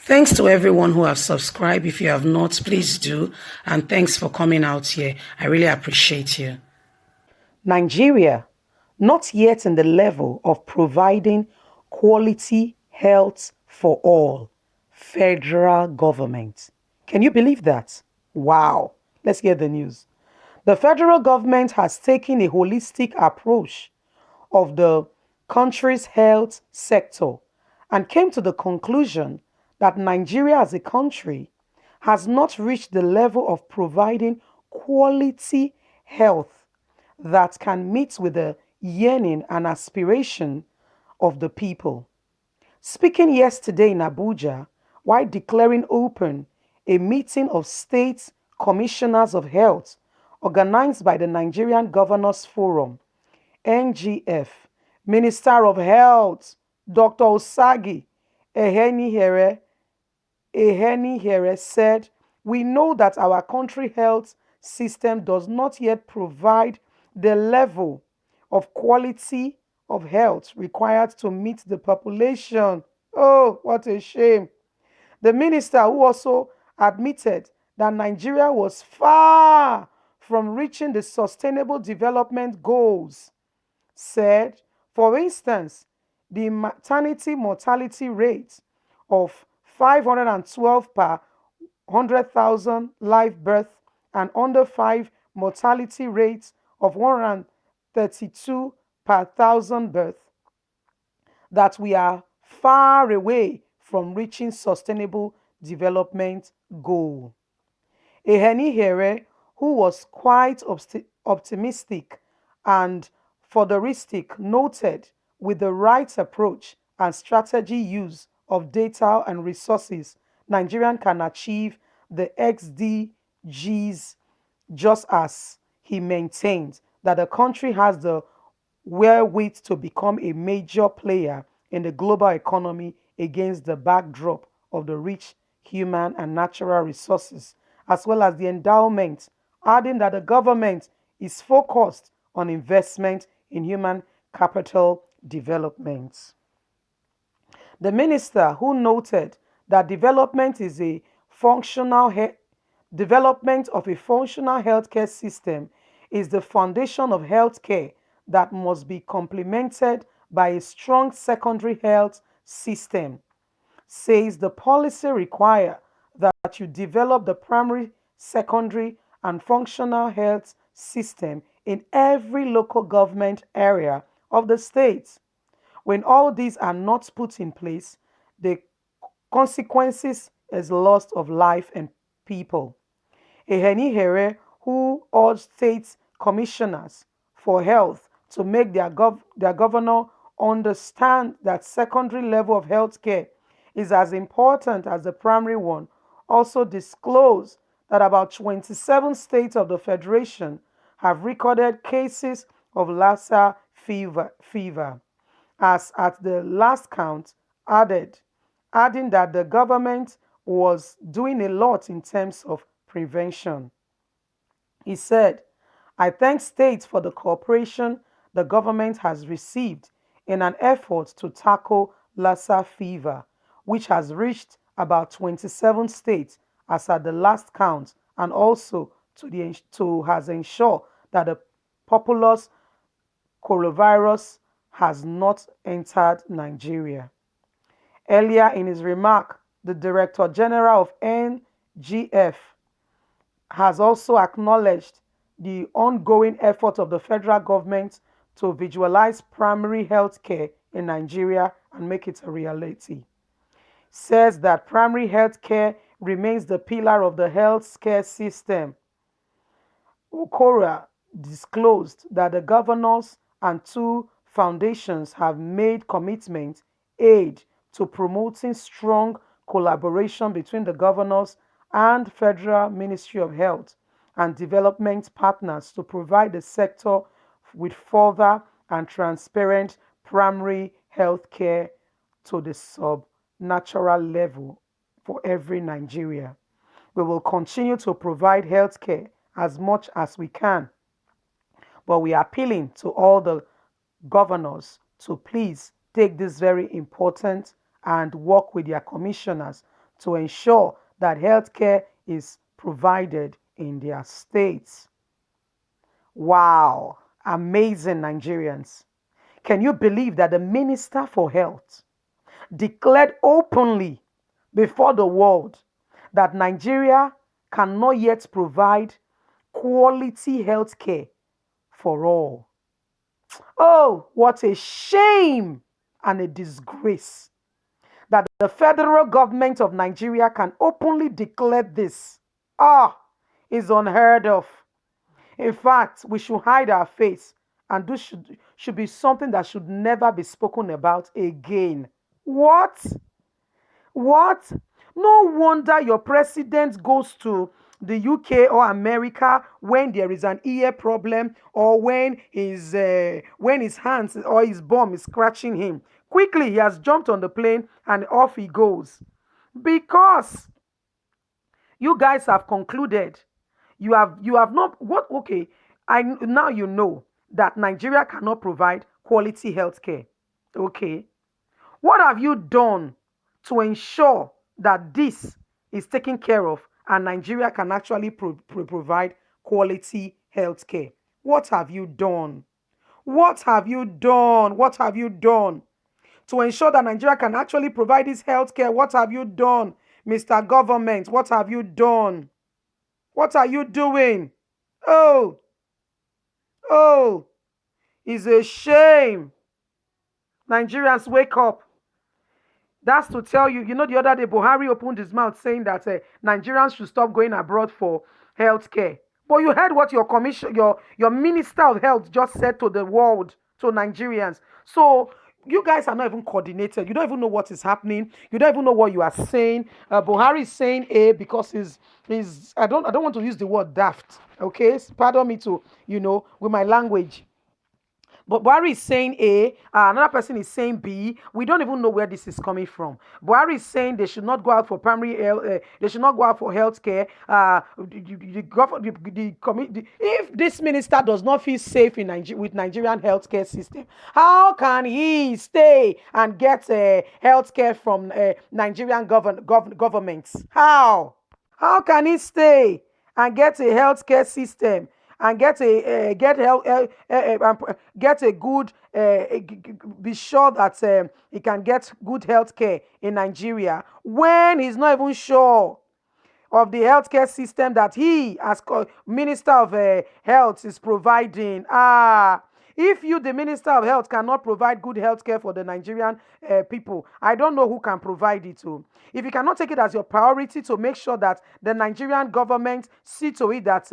Thanks to everyone who have subscribed. If you have not, please do. And thanks for coming out here. I really appreciate you. Nigeria, not yet in the level of providing quality health for all. Federal government. Can you believe that? Wow. Let's get the news. The federal government has taken a holistic approach of the country's health sector and came to the conclusion that Nigeria as a country has not reached the level of providing quality health that can meet with the yearning and aspiration of the people. Speaking yesterday in Abuja, while declaring open a meeting of state commissioners of health organized by the Nigerian Governors Forum, NGF, Minister of Health, Dr. Osagi Ehenihere said, "We know that our country health system does not yet provide the level of quality of health required to meet the population." Oh, what a shame. The minister, who also admitted that Nigeria was far from reaching the sustainable development goals, said, for instance, the maternity mortality rate of 512 per 100,000 live births and under 5 mortality rates of 132 per 1,000 births, that we are far away from reaching sustainable development goal. Ehenihere, who was quite optimistic and futuristic, noted with the right approach and strategy use of data and resources, Nigerian can achieve the XDGs, just as he maintained that the country has the wherewith to become a major player in the global economy against the backdrop of the rich human and natural resources, as well as the endowment, adding that the government is focused on investment in human capital development. The minister, who noted that development of a functional healthcare system is the foundation of healthcare that must be complemented by a strong secondary health system, says the policy require that you develop the primary, secondary, and functional health system in every local government area of the state. When all these are not put in place, the consequences is loss of life and people. Ehenihere, who urged state commissioners for health to make their governor understand that secondary level of health care is as important as the primary one, also disclosed that about 27 states of the Federation have recorded cases of Lassa fever, as at the last count, adding that the government was doing a lot in terms of prevention. He said, "I thank states for the cooperation the government has received in an effort to tackle Lassa fever, which has reached about 27 states as at the last count, and also to has ensured that the populous coronavirus has not entered Nigeria." Earlier in his remark, the Director General of NGF has also acknowledged the ongoing effort of the federal government to visualize primary health care in Nigeria and make it a reality. Says that primary health care remains the pillar of the health care system. Okora disclosed that the governors and two foundations have made commitment aid to promoting strong collaboration between the governors and Federal Ministry of Health and development partners to provide the sector with further and transparent primary health care to the sub-natural level for every Nigeria. We will continue to provide health care as much as we can, but we are appealing to all the governors to please take this very important and work with their commissioners to ensure that healthcare is provided in their states. Wow, amazing Nigerians. Can you believe that the Minister for Health declared openly before the world that Nigeria cannot yet provide quality health care for all? Oh, what a shame and a disgrace that the federal government of Nigeria can openly declare this. Ah, is unheard of. In fact, we should hide our face, and this should be something that should never be spoken about again. What? What? No wonder your president goes to the UK or America when there is an ear problem or when his hands or his bum is scratching him. Quickly, he has jumped on the plane and off he goes. Because you guys have concluded, you have not what okay. I now you know that Nigeria cannot provide quality health care. Okay. What have you done to ensure that this is taken care of and Nigeria can actually provide quality health care? What have you done? What have you done? What have you done to ensure that Nigeria can actually provide this health care? What have you done, Mr. Government? What have you done? What are you doing? Oh, oh, it's a shame. Nigerians, wake up. That's to tell you, the other day, Buhari opened his mouth saying that Nigerians should stop going abroad for health care. But you heard what your Minister of Health just said to the world, to Nigerians. So you guys are not even coordinated. You don't even know what is happening. You don't even know what you are saying. Buhari is saying A because he's I don't want to use the word daft. Okay, pardon me to with my language. But Buhari is saying A, another person is saying B. We don't even know where this is coming from. Buhari is saying they should not go out for primary health, they should not go out for health care. If this minister does not feel safe in with Nigerian healthcare system, how can he stay and get health care from Nigerian governments? How? How can he stay and get a healthcare system and get a get help get a good be sure that he can get good health care in Nigeria when he's not even sure of the healthcare system that he, as Minister of Health, is providing? If you, the Minister of Health, cannot provide good healthcare for the Nigerian people, I don't know who can provide it to. If you cannot take it as your priority to make sure that the Nigerian government see to it that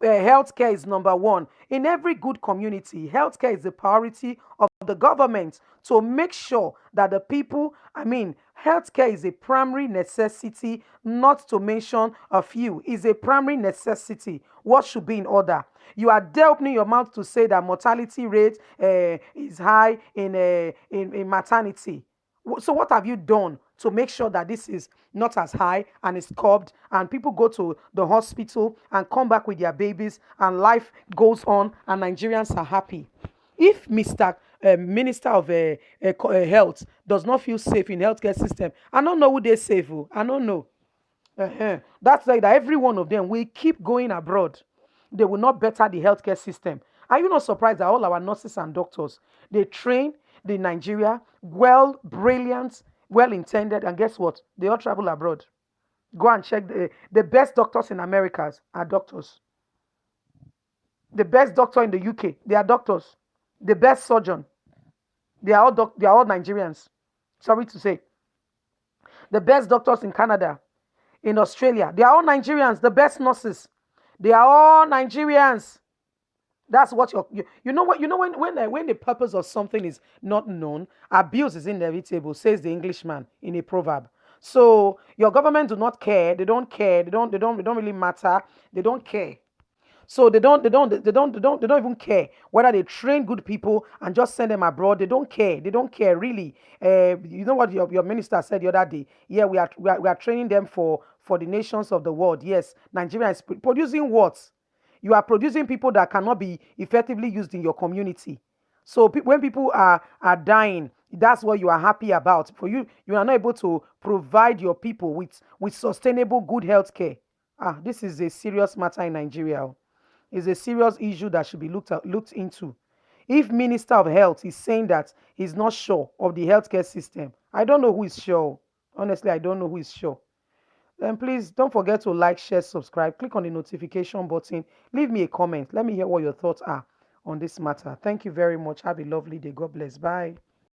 healthcare is number one. In every good community, healthcare is the priority of the government to make sure that the people, healthcare is a primary necessity, not to mention a few, is a primary necessity. What should be in order? You are there opening your mouth to say that mortality rate is high in maternity. So what have you done to make sure that this is not as high and is curbed and people go to the hospital and come back with their babies and life goes on and Nigerians are happy? If Mr. Minister of Health does not feel safe in healthcare system, I don't know who they save. I don't know. That's like that every one of them will keep going abroad. They will not better the healthcare system. Are you not surprised that all our nurses and doctors, they train the Nigeria, well, brilliant, well intended, and guess what? They all travel abroad. Go and check the best doctors in Americas are doctors. The best doctor in the UK, they are doctors. The best surgeon, they are all Nigerians. Sorry to say. The best doctors in Canada, in Australia, they are all Nigerians. The best nurses, they are all Nigerians. That's what you know what when the purpose of something is not known, abuse is inevitable, says the Englishman in a proverb. So your government do not care. They don't care. They don't really matter. They don't care. So they don't even care whether they train good people and just send them abroad. They don't care. They don't care really. You know what your minister said the other day? Yeah, we are training them for the nations of the world. Yes, Nigeria is producing what? You are producing people that cannot be effectively used in your community. So when people are dying That's what you are happy about. For you, you are not able to provide your people with sustainable, good health care. This is a serious matter in Nigeria. Oh. It's a serious issue that should be looked into. If Minister of Health is saying that he's not sure of the healthcare system, I don't know who is sure. Honestly, I don't know who is sure. Then please don't forget to like, share, subscribe, click on the notification button, leave me a comment. Let me hear what your thoughts are on this matter. Thank you very much. Have a lovely day. God bless. Bye.